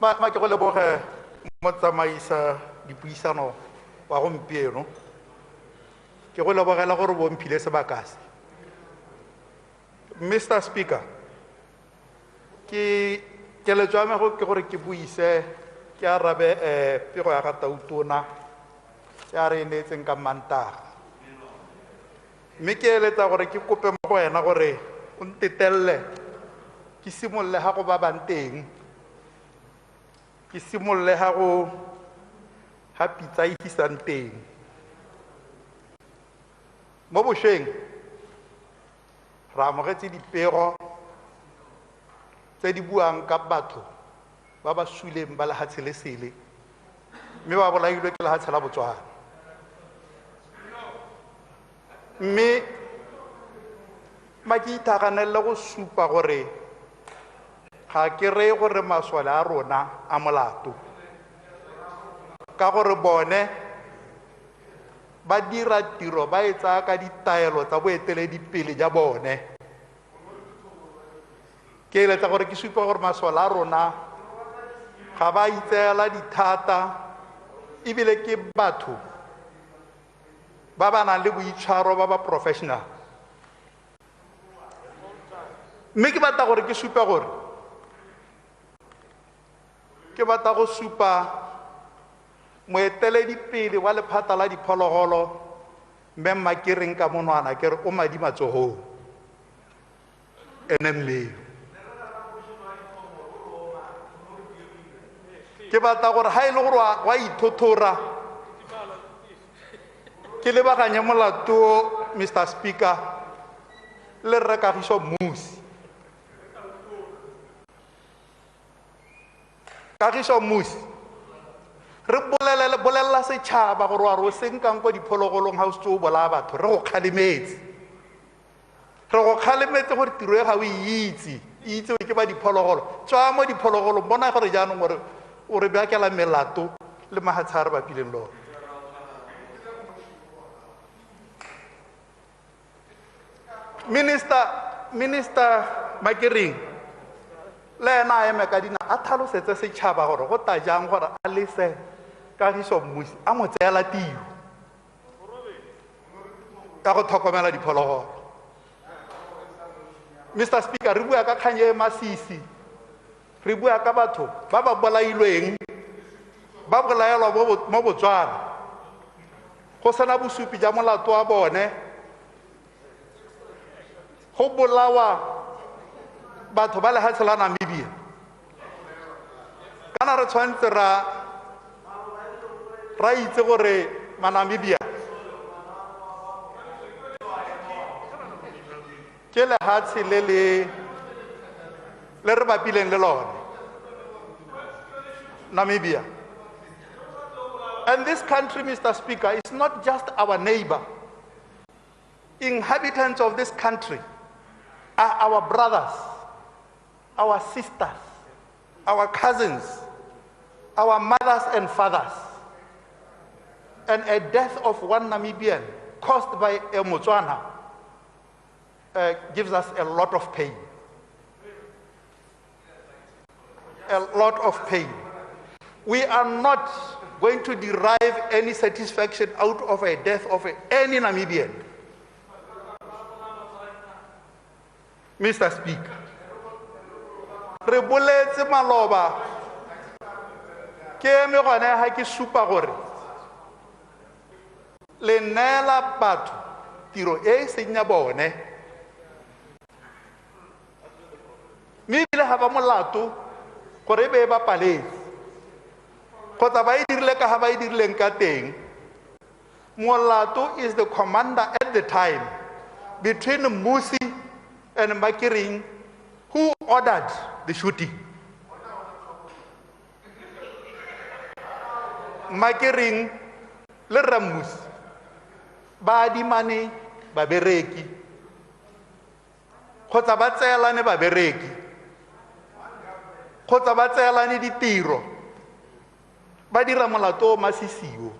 ma ke go leboge mo tsamaisa dipuisano wa gompieno ke go lebogela gore bo mphile sebaka se. Mr. Speaker, ke keletso ya me ke gore ke buise ke arabe pego ya ga tautona ya re neetseng ka Mantaga, mme ke eletsa gore ke kope mo go wena gore o ntetelele ke simolle ga go ba bang teng, ke simolle ga go ga pitsa e hisang teng mo bošweng. Re amogetse dipego tse di buang ka batho ba ba suleng ba lehatshe le sele mme ba bolailwe ke lehatshe la Botswana, mme ma ke ithaganelele go supa gore ga ke reye gore masole a rona a molato, ka gore bone ba dira tiro ba e tsaya ka ditaelo tsa boeteledipele ja bone. Ke eletsa gore ke supa gore masole a rona ga ba itseela dithata ebile ke batho ba ba nang le boitshwaro ba ba professional, mme ke batla gore ke supa gore ke batla go supa moeteledipele wa lephata la diphologolo mme Makereng ka monwana ke re o madi matsogong ene mmeo. Ke batla gore ha e le gore wa ithothora ke lebaganye molato Mr. Speaker le Rre Kagiso Musi. Kagiso Musi, re bolelela setšhaba gore wa re o senkang kwa diphologolong ga o setse o bolaya batho, re go kgalemetse gore tiro e ga o itsewe ke ba diphologolo. Tswa mo diphologolong, bona gore jaanong gore o re beakela melato le mahatsha a re bapileng le one. Minister Makereng le ena a eme ka dina a tlhalosetse setšhaba gore go ta jang gore a lese Kagiso Musi a mo tseela tiro ka go tlhokomela diphologolo. Mr. Speaker, re bua ka kgang e masisi, re bua ka batho ba ba bolailweng ba bolaelwa mo Botswana go sena bosupi ja molato wa bone, go bolawa batho ba lehatshe la Namibia. Kana re tshwanetse ra itse gore Manamibia ke lehatshe le re bapileng le lone, Namibia. And this country, Mr. Speaker, is not just our neighbor. Inhabitants of this country are our brothers, our sisters, our cousins, our mothers and fathers. And a death of one Namibian caused by a Motswana gives us a lot of pain. A lot of pain. We are not going to derive any satisfaction out of a death of any Namibian. Mr. Speaker, re boletse maloba ke eme gone ha ke supa gore le neela batho tiro e seng ya bone, mme ebile ga ba molato gore e be ba paletse kgotsa ba e dirile ka ga ba e dirileng ka teng. Molato is the commander at the time between Musi and Makereng who ordered the shooting. Makereng le Ramusi ba adimane babereki kgotsa ba tseelane babereki kgotsa ba tseelane ditiro, ba dira molato o masisio.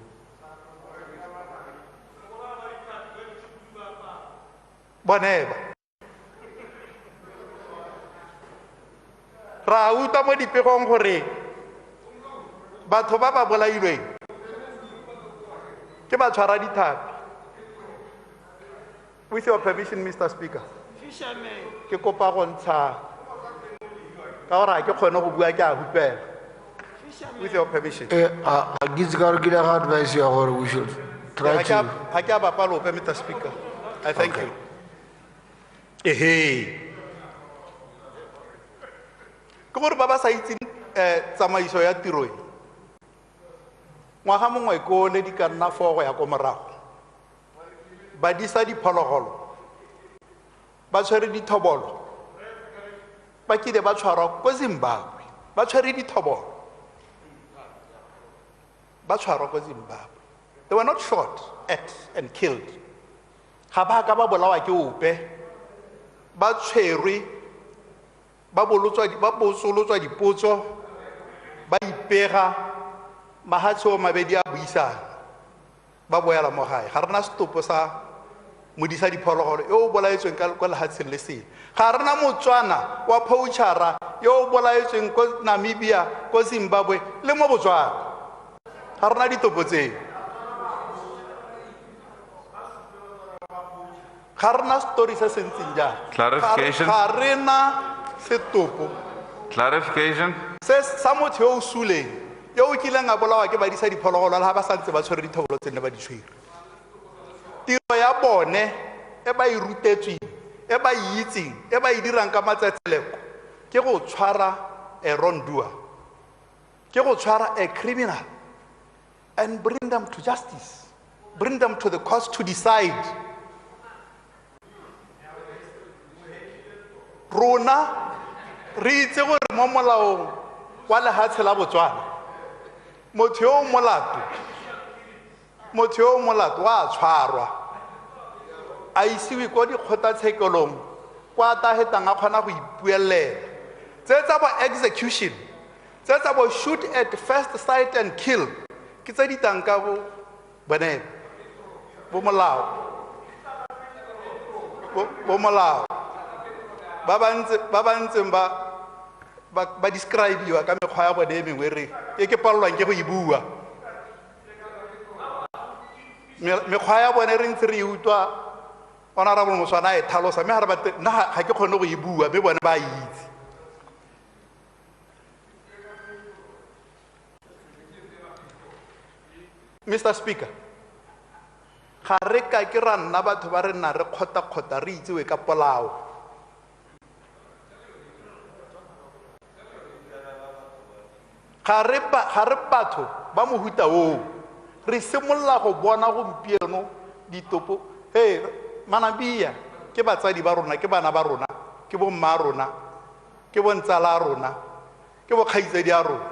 Boneba ra utlwa mo dipegong gore batho ba ba bolailweng ke ba tshwara dithapi. With your permission, Mr. Speaker, ke kopa go ntsha ka gore ha ke kgone go bua ke a hupela. With your permission. I give the advice you are we should try to. Ha ke a bapalo pe, Mr. Speaker. I thank you. Ke gore ba ba sa itseng tsamaiso ya tiro e. Ngwaga mongwe ko le di ka nna 4 go ya ko morago. Ba disa diphologolo. Ba tshwere dithobolo. Ba kile ba tshwarwa ko Zimbabwe. Ba tshwere dithobolo. Ba tshwarwa ko Zimbabwe. They were not shot at and killed. Ga ba ka ba bolawa ke ope. Ba tshwerwe, ba bosolotswa dipotso, ba ipega, mahatsho mabedi a buisana, ba boela mo gae. Ga rena setopo sa modisa diphologolo yo o bolaetsweng ka lehatsheng le sele. Ga rena Motswana wa poachara yo o bolaetsweng ko Namibia, ko Zimbabwe le mo Botswana. Ga rena ditopo tseo. Clarification. Clarification. Says some yo sule yo kileng a bolawa ke ba disa diphologolo la ba santse ba tshwere dithobolo tsene ba di tshwere. Tiro ya bone e ba irutetsweng e ba itseng e ba dirang ka matsetseleko ke go tshwara a wrongdoer, ke go tshwara a criminal and bring them to justice, bring them to the courts to decide. Rona re itse gore mo molaong wa lehatshe la Botswana motho yo molato wa tshwarwa a isiwe ko dikgotlatshekelong kwa tahetang a kgona go ipuelela. Tse tsa bo execution, tse tsa bo shoot at first sight and kill ke tse ditang ka bo bone bo molao ba bantse ba describe yo ka mekgwa ya bone mengwe re ke palelwang ke go e bua. Mekgwa ya bone re ntse re utlwa honorable Moswana e tlhalosa mme ga ke kgone go e bua mme bone ba itse. Mr. Speaker, ga re ka ke ra nna batho ba re nna re kgota re itsewe ka polao. Ga re batho ba mohuta oo re simolola go bona gompieno ditopo Manabia ke batsadi ba rona, ke bana ba rona, ke bo mma rona, ke bo ntsala rona, ke bo kgaitsedi a rona.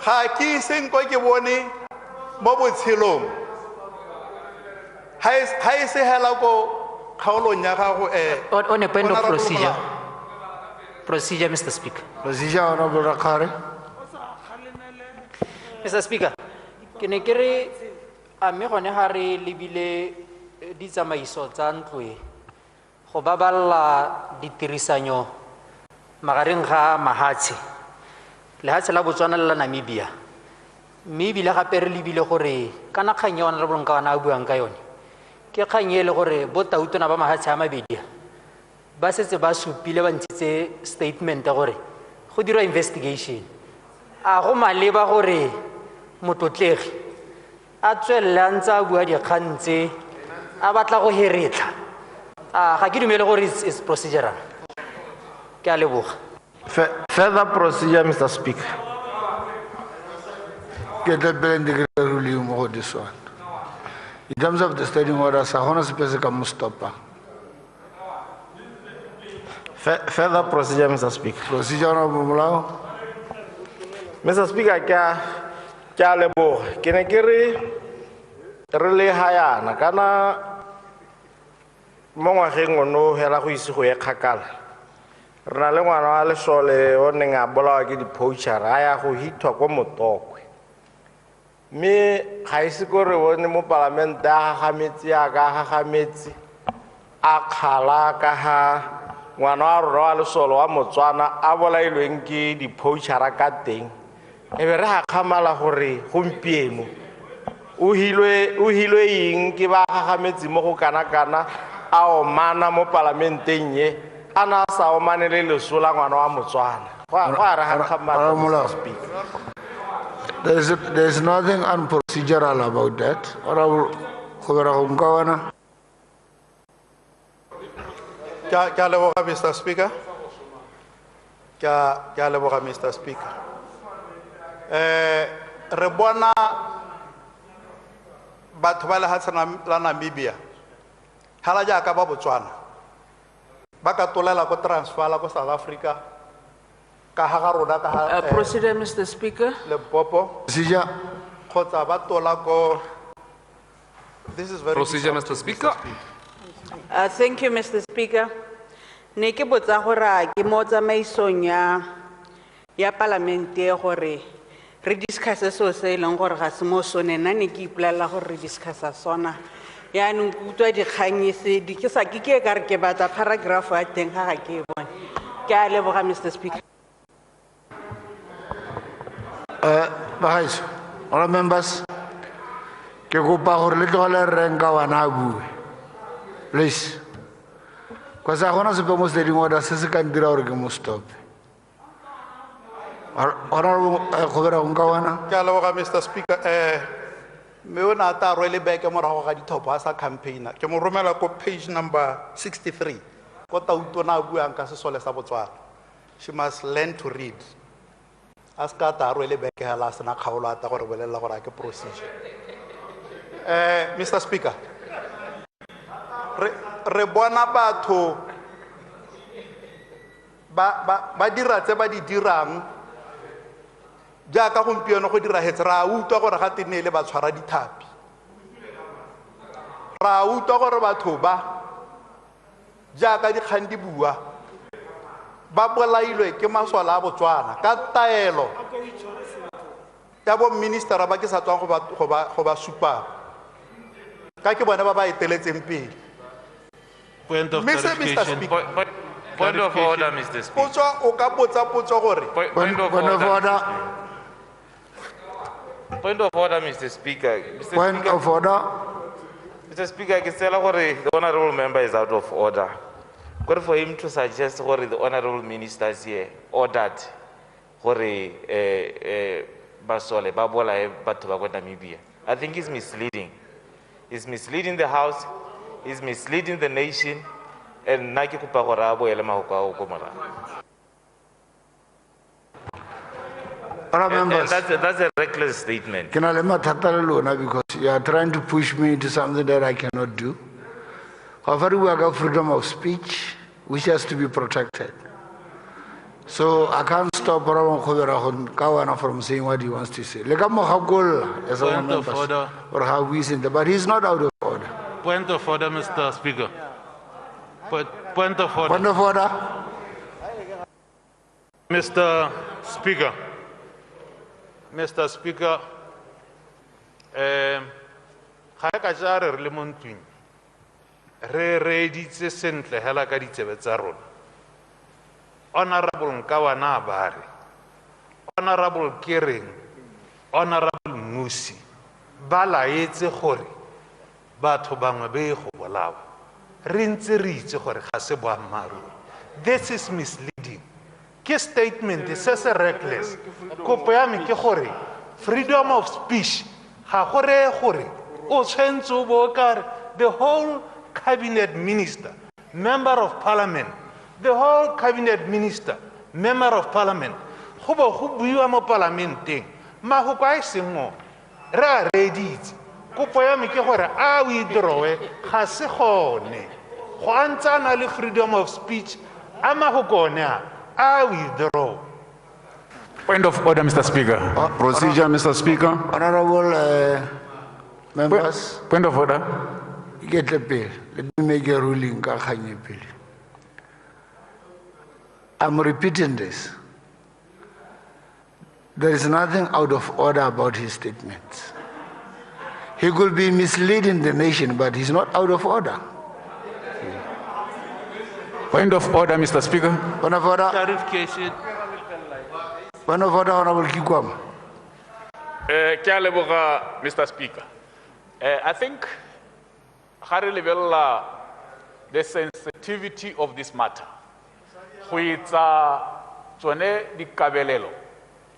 Ga ke senko ke bone mo botshelong ha e se hela ko kgaolong ya gago on a point of procedure, Mr. Speaker. Procedure, Honorable Rakare. Mr. Speaker, ke ne ke re a mme gone ga re lebile ditsamaiso tsa ntlo e go baballa ditirisanyo magareng ga mahatshe lehatshe la Botswana le la Namibia, mme ebile gape re lebile gore kana kgang ya Honorable Nkawana a buang ka yone ke kgang e le gore bo tautona ba mahatshe a mabedi ba setse ba supile ba ntshitse statement gore go dira investigation. A go maleba gore motlotlegi a tswelle a ntse a bua dikgang tse a batla go heretla. Ga ke dumele gore it's procedural. Ke a leboga. Further procedure, Mr. Speaker. Get the blending ruling over this one. In terms of the standing order, Sahona Specific Mustafa. Further procedure, Mr. Speaker. Procedure, Honorable Mulao. Mr. Speaker, kya leboga. Ke ne ke re le hayana kana mo ngwageng ono hela go ise go ye kgakala. Re na le ngwana wa lesole o neng a bolawa ke di-poachara a ya go hitwa ko Motokwe. Mme ga ise ko re bone mo palamente a gagametse a kgala ka ha ngwana wa rona wa lesolo wa Motswana a bolailweng ke di-poachara ka teng e be re gakgamala gore gompieno o hilwe eng ke ba gagametse mo go kana-kana a omana mo palamenteng ye a na sa omane le lesola ngwana wa Motswana go a re gakgamala, Mr. Speaker. There's nothing unprocedural about that. Honorable Kgoberego Nkawana. Ke a leboga, Mr. Speaker. Ke a leboga, Mr. Speaker. Re bona batho ba lehatsheng la Namibia hala jaaka ba Botswana ba ka tolela ko transfer la ko South Africa ka ha ga rona ka ha Procedure, Mr. Speaker. Limpopo Procedure. kgotsa ba tola ko. This is very Procedure, Mr. Speaker. Thank you, Mr. Speaker. Ne ke botsa gore ke mo tsamaisong ya parlamente gore re discuss so se leng gore ga se mo SONA nna ne ke ipolela gore re discuss SONA ya neng utwa dikganyese di ke sa ke ka re ke batla paragraph ya teng ga ke bone ke a leboga, Mr. Speaker. Bahaiso, all members, ke kopa gore le tlogele re Nkawana a bue. Please. Because I want to say most of order se se ka ndira gore ke mo stop. Honorable Kgoberego Nkawana. Ke a leboga, Mr. Speaker. Me o na ta rwele back morago ga dithopo a sa campaigner ke mo romela ko page number 63 ko tautona a buang ka sesole sa Botswana. She must learn to read. Aska ta rwele back ha la sena kgaolo ata gore bolela gore ke procedure. Mr. Speaker, re bona batho ba dira tse ba di dirang jaaka gompieno go dira hetse ra utwa gore ga tene le ba tshwara dithapi ra utwa gore batho ba jaaka dikgang di bua ba bolailwe ke maswala a Botswana ka taelo ya bo minister ba ke sa tswang go ba supa ka ke bona ba ba eteletseng pele. Point of Mr. clarification. Speaker. Point of order, Mr. Speaker. Potso o ka botsa potso gore Point of Point of order. order. Point of order, Mr. Speaker. Point of order. Mr. Speaker, I can tell the honorable member is out of order. Good for him to suggest the honorable ministers here ordered Basole, Babola, Batuba, Namibia. I think he's misleading. He's misleading the House, he's misleading the nation, and Naki Kupagorabo, Elamahoka, Komara. And that's a reckless statement. Can I let my tatalona because you are trying to push me into something that I cannot do? However, we have freedom of speech, which has to be protected. So I can't stop Kgoberego Nkawana from saying what he wants to say. Like I'm as a member, or how we say that, but he's not out of order. Point of order, Mr. Speaker. Point of order. Point of order. Mr. Speaker. Mr. Speaker, ga ka jare re le mo ntweng re reditse sentle hela ka ditsebe tsa rona. Honorable Nkawana ba re, Honorable Kgoberego, Honorable Musi ba laetse gore batho bangwe be go bolawa re ntse re itse gore ga se boammaaruri. This is misleading. Ke statement se se reckless. Kopo ya me ke gore freedom of speech ga gore gore o tshwentse o bo kare the whole cabinet minister, member of parliament, the whole cabinet minister, member of parliament go bo go buiwa mo parlamenteng ma go kwa iseng mo re a reditse. Kopo ya me ke gore a withdrawe ga se gone go antsana le freedom of speech a ma go kone I withdraw. Point of order, Mr. Speaker. Procedure, Mr. Speaker. Honorable members. Point of order. Get the bill. Let me make a ruling. I'm repeating this. There is nothing out of order about his statements. He could be misleading the nation, but he's not out of order. Point of order, Mr. Speaker. Point of order. Clarification. Point of order, Honorable Kgoberego. Mr. Speaker. I think the sensitivity of this matter. It's tsone di kabelelo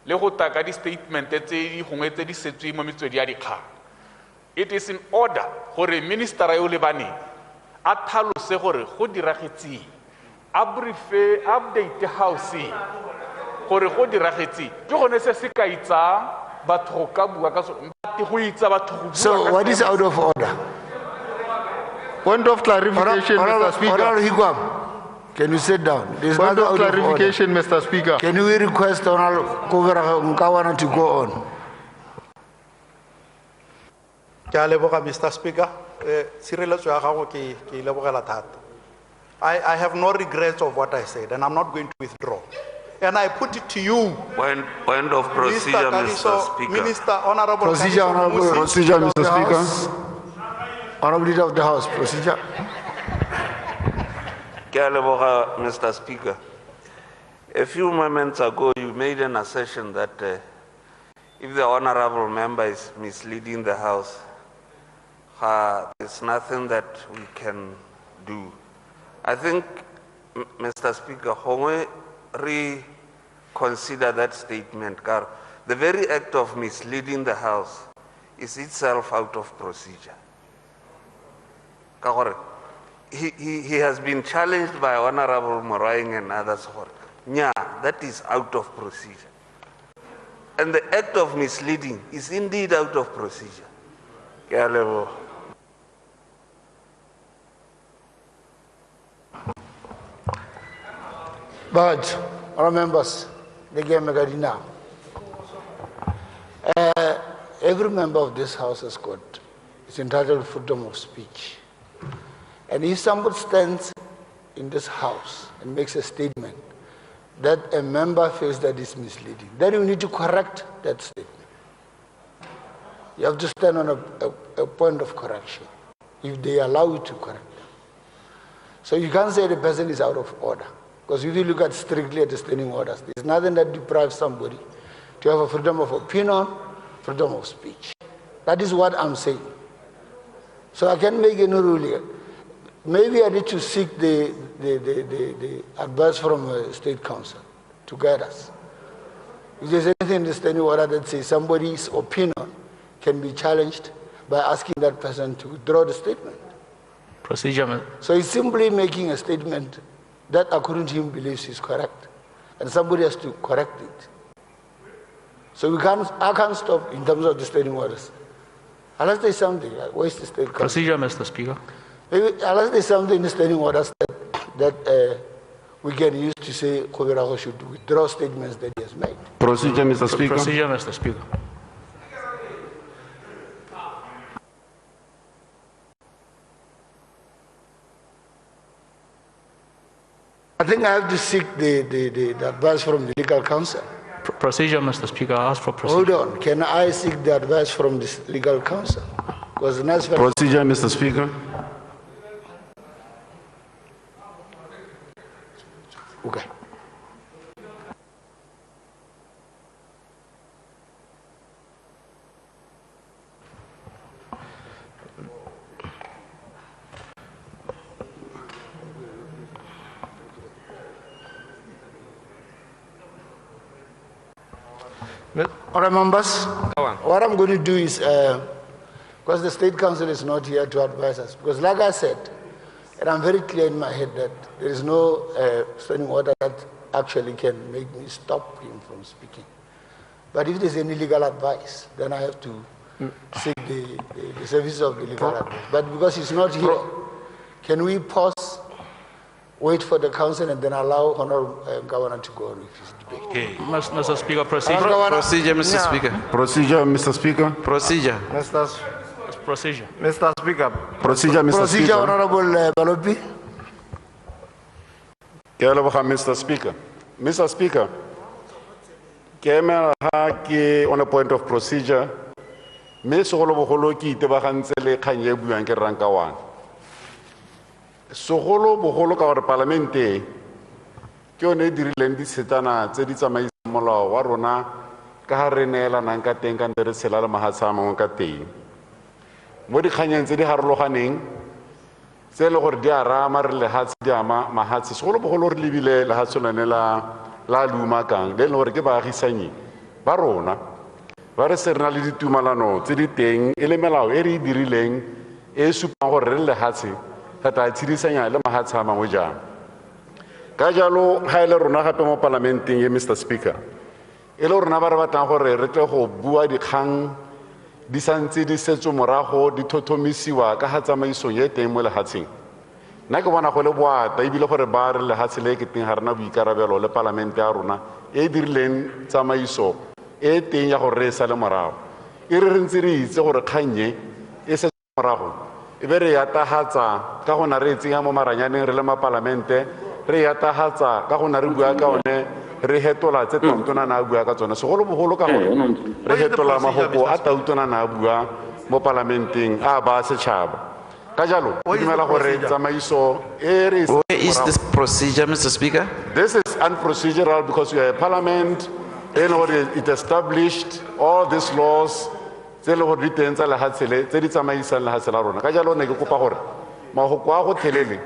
le go taka di statement tse di gongwe tse di setswe mo metswedi ya dikgang. It is in order gore minister yo lebane a tlhalose gore go diragetse a briefe update house gore go diragetse ke gone se se ka itsa batho go ka bua ka sone go itsa batho go bua. So what is out of order? Point of clarification, Mr. Speaker. Can you sit down? There's Point nothing of out clarification, order. Mr. Speaker. Can we request Honorable Kgoberego Nkawana to go on? Mr. Speaker. I have no regrets of what I said, and I'm not going to withdraw. And I put it to you. Point of procedure, Mr. Speaker. Minister, Honorable Procedure, Honorable. Procedure, Mr. Speaker. Honorable Leader of the House, procedure. Mr. Speaker. A few moments ago, you made an assertion that if the honorable member is misleading the House, there's nothing that we can do. I think, Mr. Speaker, when we reconsider that statement, the very act of misleading the House is itself out of procedure. He has been challenged by Honorable Moraing and others. Yeah, that is out of procedure. And the act of misleading is indeed out of procedure. But, our members, the game now. Every member of this House is entitled to freedom of speech. And if somebody stands in this House and makes a statement that a member feels that is misleading, then you need to correct that statement. You have to stand on a point of correction, if they allow you to correct them. So you can't say the person is out of order, because if you look at strictly at the standing orders, there's nothing that deprives somebody to have a freedom of opinion, freedom of speech. That is what I'm saying. So I can't make any ruling. Maybe I need to seek the advice from a state council to guide us. If there's anything in the standing order that says somebody's opinion can be challenged by asking that person to withdraw the statement. Procedure. So he's simply making a statement that according to him believes is correct. And somebody has to correct it. So I can't stop in terms of the standing orders. Unless there's something, where is the state council? Procedure, Mr. Speaker. Maybe, unless there's something in the standing orders that we can use to say Kgoberego should withdraw statements that he has made. Procedure, Mr. Speaker. Procedure, Mr. Speaker. I think I have to seek the advice from the legal counsel. Procedure, Mr. Speaker. I ask for procedure. Hold on. Can I seek the advice from the legal counsel? Procedure, Mr. Speaker. Okay. All right, members, what I'm going to do is, because the State Council is not here to advise us, because like I said, and I'm very clear in my head that there is no standing order that actually can make me stop him from speaking. But if there's any legal advice, then I have to seek the services of the legal advice. But because he's not here, can we pause, wait for the council, and then allow Honorable Nkawana to go on with his debate? Okay. Mr. Speaker, procedure. Procedure, Mr. Speaker. Procedure, Mr. Speaker. Procedure. Procedure. Mr. Speaker. Procedure, Mr. Procedure, Speaker. Honorable Balopi. Mr. Speaker. Mr. Speaker. On a point of procedure, Miss Holoboloki Tebahantele Kanye Buanke Rankawan. Segolo bogolo ka gore palamente ke yone e dirileng disetana tse di tsamaisang molao wa rona ka ga re neelanang ka teng ka nte re tshela le mahatshe a mangwe ka teng mo dikganyeng tse di harologaneng tse e le gore di a rama re lehatshe di ama mahatshe segolobogolo re lebile lehatshe lone la lumakang le e leng gore ke baagisanyi ba rona ba re se re na le ditumalano tse di teng e le melao e re e dirileng e e supang gore re le lehatshe re tla tshedisanya le mahatshe a mangwe jang ka jalo ga e le rona gape mo palamenteng ye Mr. Speaker e le rona ba re batlang gore re tle go bua dikgang di santse di setso morago di thothomisiwa ka ga tsamaiso ye teng mo lehatsheng nna ke bona go le boata ebile gore ba re lehatshe le ke teng ga rena boikarabelo le palamente ya rona e e dirileng tsamaiso e teng ya gore re sa le morago e re re ntse re itse gore kgannye e se morago e be re yatagatsa ka gona re e tsenya mo maranyaneng re le mapalamente re yatagatsa ka gona re bua ka one re hetola tse tautona na bua ka tsone segolobogolo ka gore re hetola mafoko a tautona na bua mo parlamenteng a ba setšhaba ka jalo ke dumela gore tsamaiso e re Where is this procedure, Mr. Speaker? this is unprocedural because we are a parliament and it established all these laws tse le gore di teng tsa lehatshe le tse di tsamaisang lehatshe la rona ka jalo ne ke kopa gore mafoko a go thelele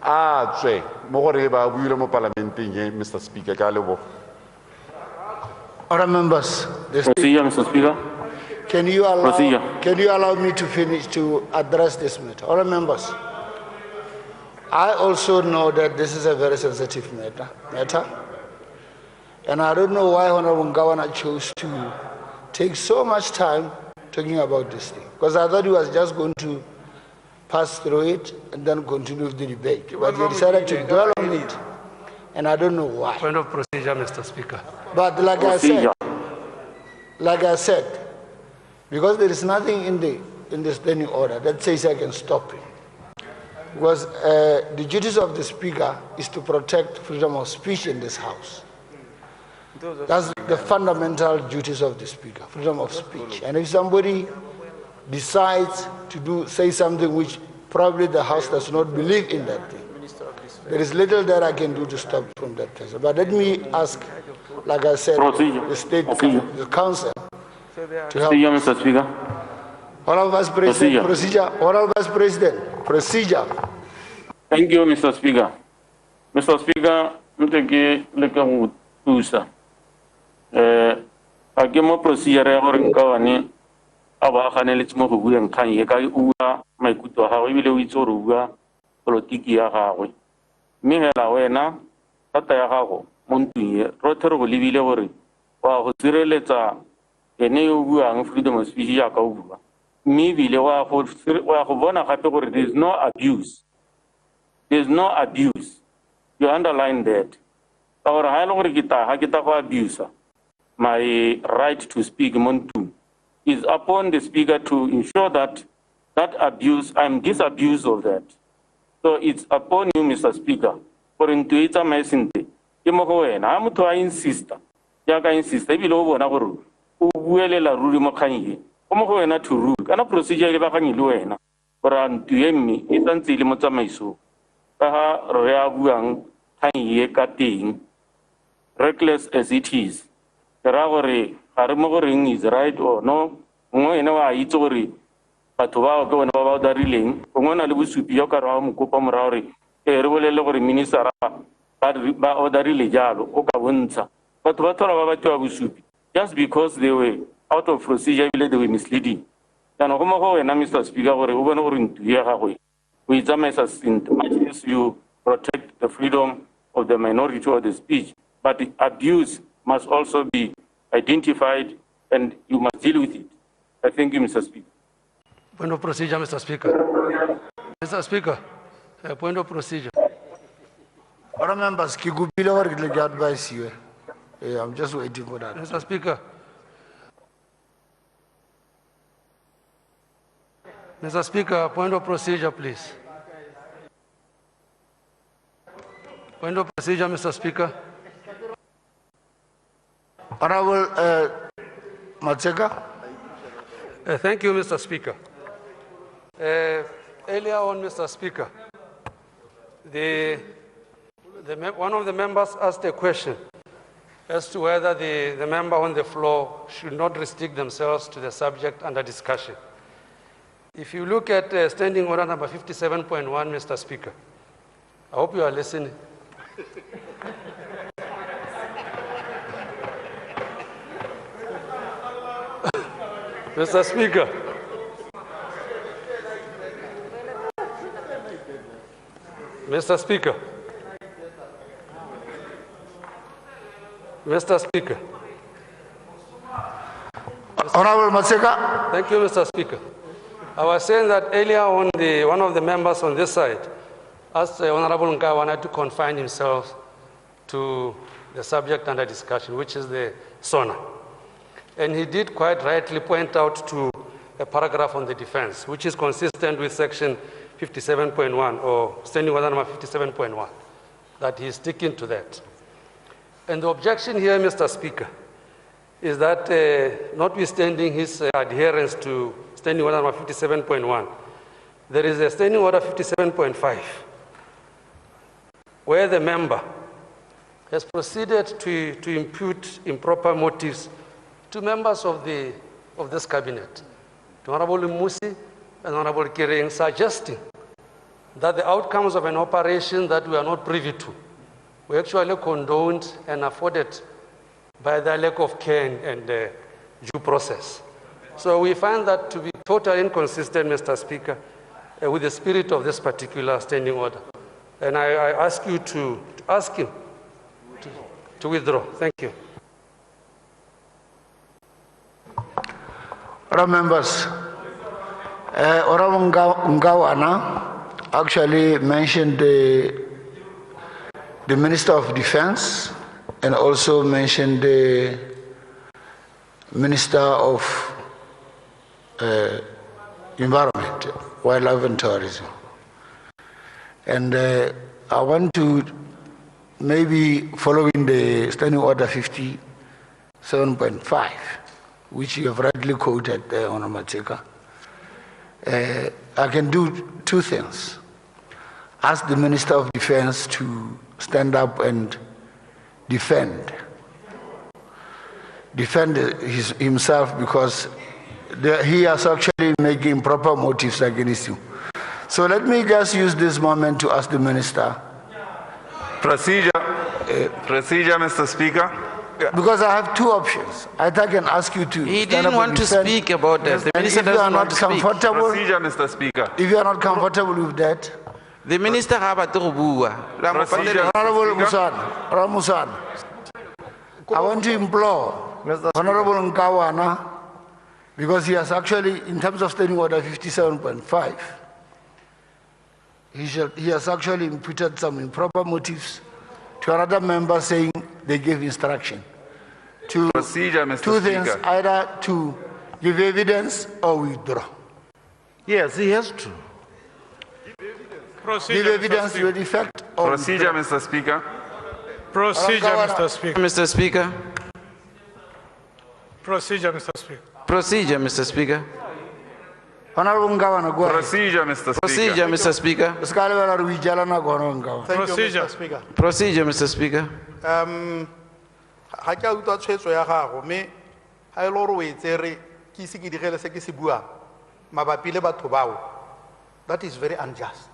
a tswe mo gore ba buile mo parlamenteng ye Mr. Speaker ka lebo Other members, Procedure, Mr. Speaker. can you allow me to finish to address this matter? Other members, I also know that this is a very sensitive matter, and I don't know why Honorable Nkawana chose to take so much time talking about this thing, because I thought he was just going to pass through it and then continue with the debate. But he decided to dwell on it, and I don't know why. Point of procedure, Mr. Speaker. But like I said, because there is nothing in the standing order that says I can stop him. Because the duties of the Speaker is to protect freedom of speech in this House. That's the fundamental duties of the Speaker, freedom of speech. And if somebody decides to say something which probably the House does not believe in that thing, there is little that I can do to stop from that person. But let me ask, like I said, the State the Council to help. Mr. Speaker. Honorable Vice President, procedure. Honorable Vice President, procedure. Thank you, Mr. Speaker. Mr. Speaker, mteke leka go thusa. A ke mo procedure ya gore Nkawane a ba ganeletse mo go bueng kgang e ka ua maikutlo a gagwe ebile o itse gore o bua politiki ya gagwe mme hela wena thata ya gago mo ntlong e rothe re go lebile gore wa go sireletsa ene yo buang freedom of speech ya ka o bua mme ebile wa go bona gape gore there is no abuse. You underline that ka gore ga e le gore ga ke ta go abuse my right to speak mo ntlong is upon the Speaker to ensure that abuse, I'm disabused of that. So it's upon you, Mr. Speaker, for intuita my sinte. Ke mo go wena, ha motho a insista. Ya ka insista ebile o bona gore o buelela ruri mo kganyeng. Go mo go wena to rule. Kana procedure e ba ganye le wena. Gore ntu e mme e tsantse le mo tsamaiso. Ka ha re a buang kganyeng ka teng. Reckless as it is. Ra gore ga re mo goreng is right or no. Ngwe ene wa itse gore batho ba ke bona ba ba darileng gongwe na le bosupi yo ka ra mo kopa mora gore re bolele gore minister ba odarile jalo o ka bontsha batho ba thola ba batho ba bosupi just because they were out of procedure they were misleading kana go mo go wena Mr. Speaker gore o bone gore ntu ya gagwe o itsamaisa sentle much as you protect the freedom of the minority or the speech but the abuse must also be identified and you must deal with it. I thank you, Mr. Speaker. Point of procedure, Mr. Speaker. Mr. Speaker, point of procedure. Other members, advise you. I'm just waiting for that. Mr. Speaker. Mr. Speaker, point of procedure, please. Point of procedure, Mr. Speaker. Honorable Matseka. Thank you, Mr. Speaker. Earlier on, Mr. Speaker, one of the members asked a question as to whether the member on the floor should not restrict themselves to the subject under discussion. If you look at Standing Order number 57.1, Mr. Speaker, I hope you are listening. Mr. Speaker, Mr. Speaker, Mr. Speaker. Honorable Maseka. Thank you, Mr. Speaker. I was saying that earlier on, one of the members on this side asked Honorable Nkawana to confine himself to the subject under discussion, which is the SONA. And he did quite rightly point out to a paragraph on the defense, which is consistent with section 57.1 or Standing Order number 57.1, that he is sticking to that. And the objection here, Mr. Speaker, is that notwithstanding his adherence to Standing Order number 57.1, there is a Standing Order 57.5, where the member has proceeded to impute improper motives to members of this cabinet, to Honorable Musi and Honorable Kgoberego, suggesting that the outcomes of an operation that we are not privy to were actually condoned and afforded by the lack of care and due process. So we find that to be totally inconsistent, Mr. Speaker, with the spirit of this particular standing order. And I ask you to ask him to withdraw. Thank you. Other members, Honorable Nkawana actually mentioned the Minister of Defense and also mentioned the Minister of Environment, Wildlife and Tourism. And I want to maybe following the Standing Order 57.5, which you have rightly quoted, Honorable Maseka. I can do two things. Ask the Minister of Defense to stand up and defend himself, because he is actually making proper motives against you. So let me just use this moment to ask the Minister. Procedure, Mr. Speaker. Because I have two options. I can ask you to. He didn't want to speak about that. The minister doesn't want to speak. Procedure, Mr. Speaker. If you are not comfortable with that, the minister Honorable Musan, I want to implore Honorable Nkawana, because he has actually, in terms of Standing Order 57.5, he has actually imputed some improper motives to another member, saying they gave instruction to Procedure, Mr. two Speaker. things, either to give evidence or withdraw. Yes, he has to. Give evidence to the effect or Procedure, Mr. Speaker. Procedure, Mr. Speaker. Mr. Speaker. Procedure, Mr. Speaker. Procedure, Mr. Speaker. Honorable Nkawana, go ahead. Procedure, Mr. Speaker. Procedure, Mr. Speaker. Thank you, Mr. Speaker. Procedure, Mr. Speaker. Ha ke a utlwa tshwetso ya gago, mme ha e le gore o e tsere ke ise ke digele se ke se buang mabapi le batho bao, that is very unjust.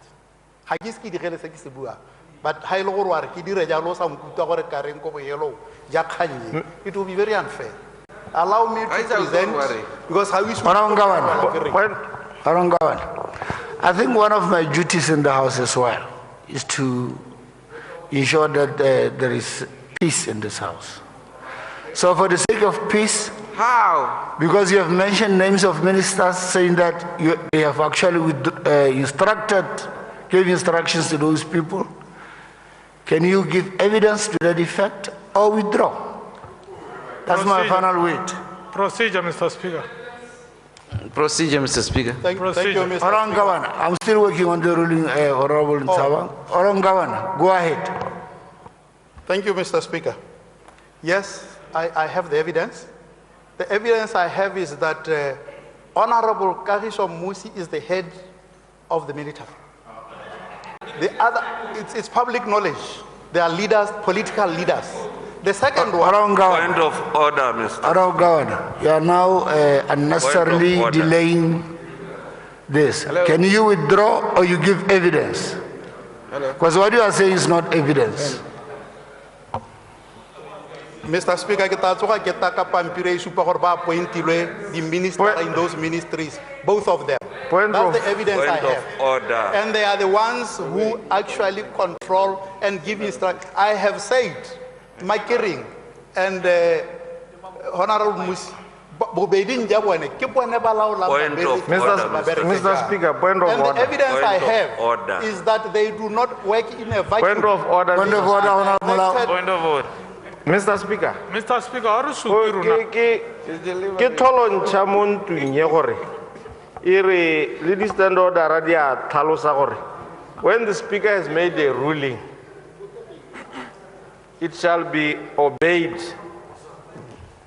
Ha ke ise ke digele se ke se buang, but ha e le gore wa re ke dire jalo o sa nkutlwa gore ka reng ko go yellow ja kganye, it will be very unfair. Allow me to present, because how we should... I think one of my duties in the House as well is to ensure that there is peace in this House. So for the sake of peace, how? Because you have mentioned names of ministers saying that they have actually gave instructions to those people, can you give evidence to that effect or withdraw? That's my final word. Procedure, Mr. Speaker. Procedure, Mr. Speaker. Thank you, Mr. Nkawana, I'm still working on the ruling, Honorable Nsawa. Nkawana, go ahead. Thank you, Mr. Speaker. Yes, I have the evidence. The evidence I have is that Honorable Kagiso Musi is the head of the military. The other, it's public knowledge. They are leaders, political leaders. The second one. Point of order, Mr. Kgoberego, you are now unnecessarily order. delaying this. Can you withdraw or you give evidence? Because what you are saying is not evidence. Mr. Speaker, ke tla tsoga ke taka pampiri e supa gore ba appointilwe the minister in those ministries, both of them. That's the evidence I have. Order. And they are the ones who actually control and give instructions. I have said, Mike Ring and Honorable Musi, Point of Mr. Speaker, point of and order. the evidence Point I of have order. is that they do not work in a vacuum. Point of order. Point of order, Honorable. Point of order. Mr. Speaker. Mr. Speaker, are you Ke tholontsha mo ntlong ye gore e re le di stand order ra dia tlhalosa gore when the speaker has made a ruling it shall be obeyed.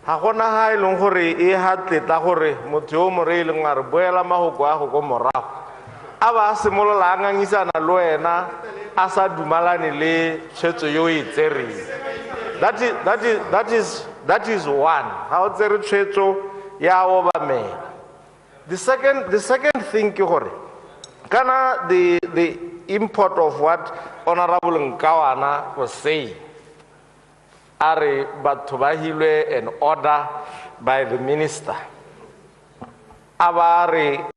Ha gona ha e leng gore e hatletla gore motho yo mo re ileng a re boela mahoko a go ko morago a ba a simolola a ngangisana le wena a sa dumalane le tshwetso yo e tsereng. That is one. How tsere tshwetso ya obamela. The second thing ke gore kana the import of what Honorable Nkawana was saying are batho ba hilwe an order by the minister. Abare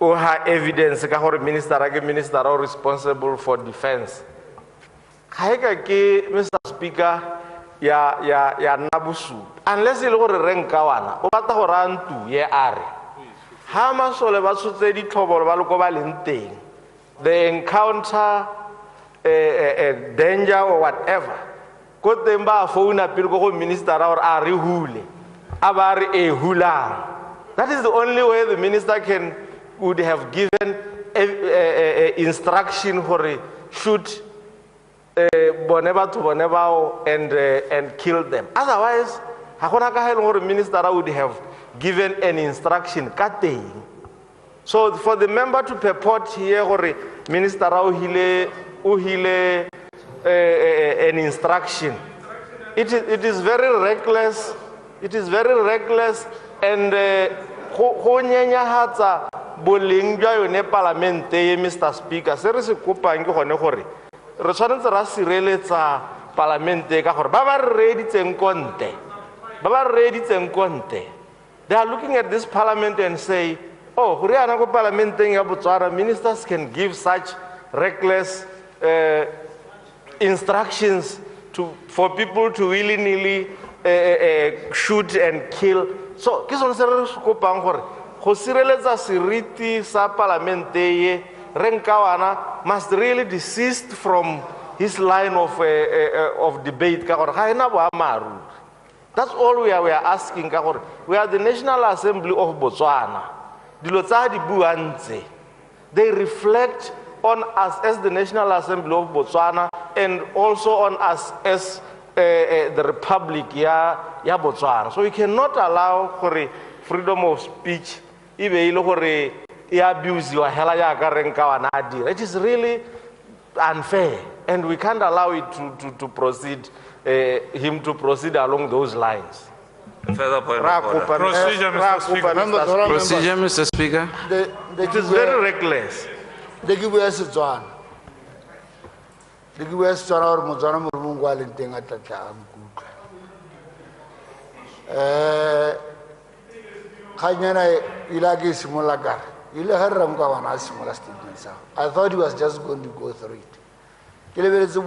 o ha evidence ka gore minister are responsible for defense. Haika ke Mr. Speaker ya nabusu unless ile gore re Nkawana o batla gore a ntu ye are ha masole ba tshotse di tlhobolo ba loko ba leng teng they encounter a danger or whatever go teng ba phone pele go minister or a re hule a ba re e hulang. That is the only way the minister would have given instruction for shoot and kill them. Otherwise, the minister would have given an instruction. So for the member to purport here, minister an instruction, it is very reckless. It is very reckless and Mr. Speaker, seriously, re tshwanetse ra sireletsa parlamente ka gore ba ba reditseng konte. They are looking at this parliament and say, oh, go riana go parlamenteng ya Botswana ministers can give such reckless instructions for people to willy-nilly shoot and kill. So ke sone se re kopang gore go sireletsa seriti sa parlamente ye Nkawana must really desist from his line of debate. That's all we are asking. We are the National Assembly of Botswana. They reflect on us as the National Assembly of Botswana and also on us as the Republic ya Botswana. So we cannot allow freedom of speech abuse your Nkawana. It is really unfair, and we can't allow it to proceed, him to proceed along those lines. Further point of order. Procedure, Mr. Speaker. Procedure, Mr. Speaker. It is very reckless. They give us a John. They give us or Mozana Murungual and thing at the time. Kanyana Ilagi Simulagar. I thought he was just going to go through it. Patriotism.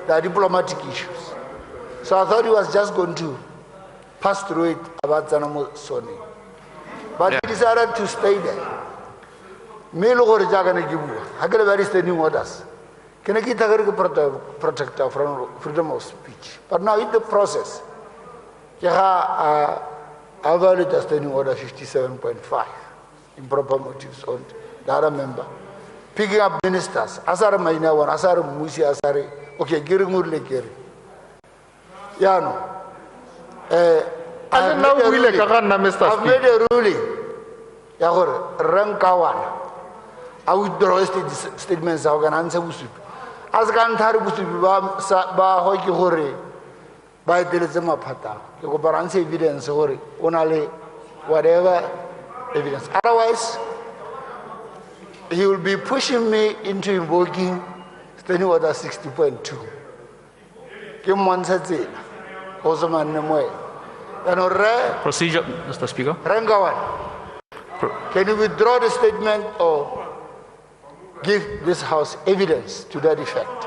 Diplomatic issues. So I thought he was just going to pass through it about Zanamo SONA. But he decided to stay there. Me logo rejagana gibu. Hakele very standing orders. Can I get a protector from freedom of speech? But now in the process, I I violate the standing order 57.5, improper motives on the other member. Picking up ministers, Asar Maina one, Asar Musi Asari, okay, Girimurle Giri. Yano. I've made a ruling. Yahore, Nkawana. I withdraw statements of an answer. As Gantari Busubi Ba Hoki Hore by Telezema Pata, Kgoberego evidence Hore, only whatever evidence. Otherwise, he will be pushing me into invoking Standing Order 60.2. Kim Monsatsi, Osaman Nemoy. Procedure, Mr. Speaker. Nkawana, can you withdraw the statement or give this House evidence to that effect?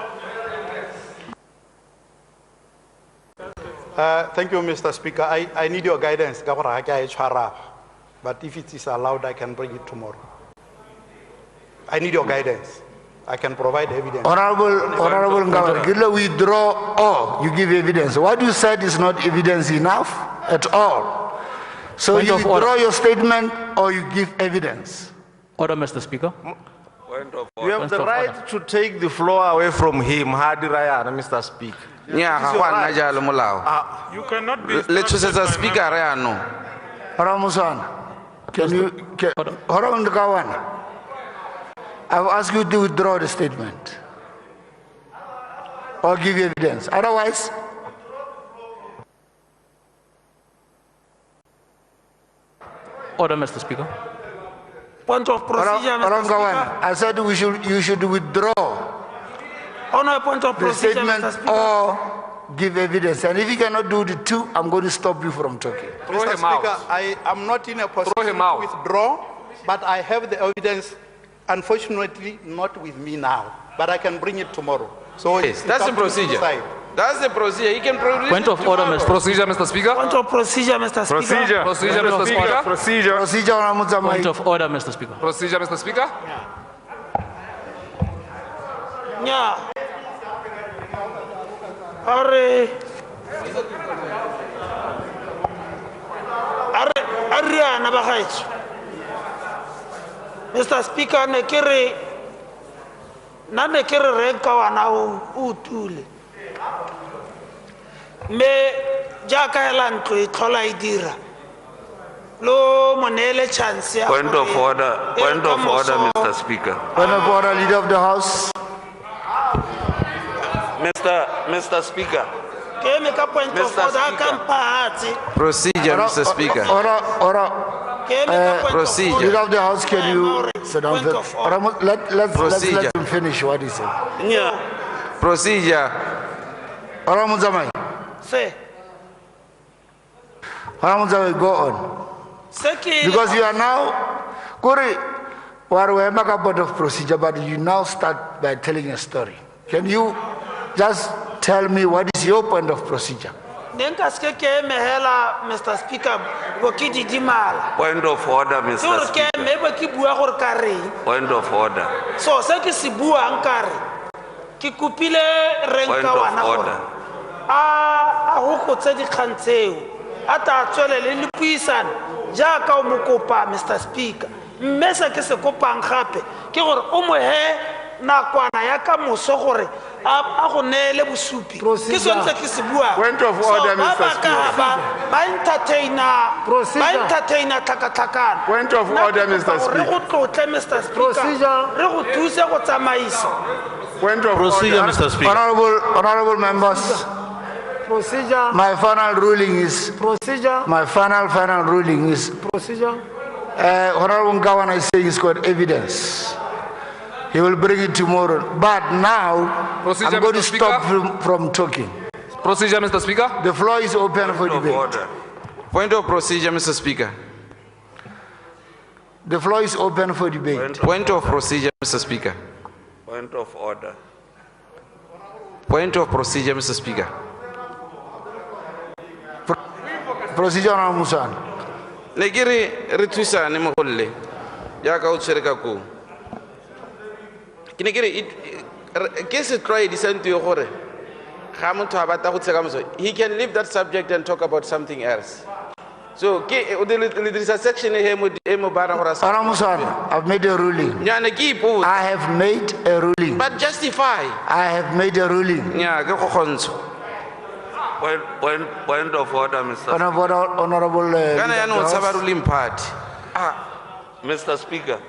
Thank you, Mr. Speaker. I need your guidance. But if it is allowed, I can bring it tomorrow. I need your guidance. I can provide evidence. Honorable Nkawana, withdraw or you give evidence. What you said is not evidence enough at all. So you withdraw your statement or you give evidence. Order, Mr. Speaker. You have the right to take the floor away from him, Hadi Raya, Mr. Speaker. Yeah, You cannot be. Let's just a speaker, Rayano. Ramusan, can you, Honorable Nkawana, I've asked you to withdraw the statement or give evidence. Otherwise, order, Mr. Speaker. Point of procedure, Mr. Speaker. I said you should withdraw On a point of the procedure, statement Mr. Speaker. or give evidence. And if you cannot do the two, I'm going to stop you from talking. Mr. Speaker, I am not in a position to withdraw, but I have the evidence, unfortunately, not with me now. But I can bring it tomorrow. So yes, that's the procedure. That's the procedure. He can produce. Point of order, Mr. Procedure, Mr. Speaker. Point of procedure, Mr. Speaker. Procedure, Mr. Speaker. Procedure. Point of order, Mr. Speaker. Procedure, Mr. Speaker. Yeah. Are Mr. Speaker, ne kere Nkawana o tule. Me jaka hela ntlo e tlhola e dira. Lo monele chance ya. Point of order, Mr. Speaker. Point of order, Leader of the House. Mr. Speaker. Procedure, Mr. Speaker. Procedure. Leader of the House, can you sit down? Let's let him finish what he said. Yeah. Procedure. Oramuzamai. Say. Oramuzamai, go on. Because you are now, Kuri, we make a point of procedure, but you now start by telling a story. Can you just tell me what is your point of procedure? Mr. Speaker, Point of order, Mr. Speaker. Point of order. So, ce qui si bua ankare, ki kupile Nkawana gore. A hukotse di khantseo. Ata tswelele le puisana jaaka o mokopa Mr. Speaker. Mme se ke se kopang gape ke gore o mo he nakwana ya ka moso gore a go neele bosupi ke sontse ke se bua. Point of order, Mr. Speaker. Ba entertainer tlhakatlhakana. Point of order, Mr. Speaker. Re go tlotle Mr. Speaker. Re go thuse go tsamaisa. Point of procedure, order. Mr. Speaker. Honorable members. Procedure. My final ruling is. Procedure. My final ruling is. Procedure. Honorable Nkawana is saying he's got evidence. He will bring it tomorrow. But now, Procedure, I'm going to Mr. Speaker. stop him from talking. Procedure, Mr. Speaker. The floor is open for debate. Order. Point of procedure, Mr. Speaker. The floor is open for debate. Point of procedure, Mr. Speaker. Point of order. Point of procedure, Mr. Speaker. Procedure on Musan. Negiri retuisa ne mogolle. Ya ka o tshwere ka ko. Ke ne ke re ke se try disent yo gore ga motho a batla go tsheka moso he can leave that subject and talk about something else. So, le dirisa section e mo bana gore I've made a ruling. nyane ke ipotsa. I have made a ruling. But justify. I have made a ruling. Nya ke go gontsho. Point of order, Mr. Honorable Kana ya no Leader of the tsaba House. ruling party. Mr. Speaker.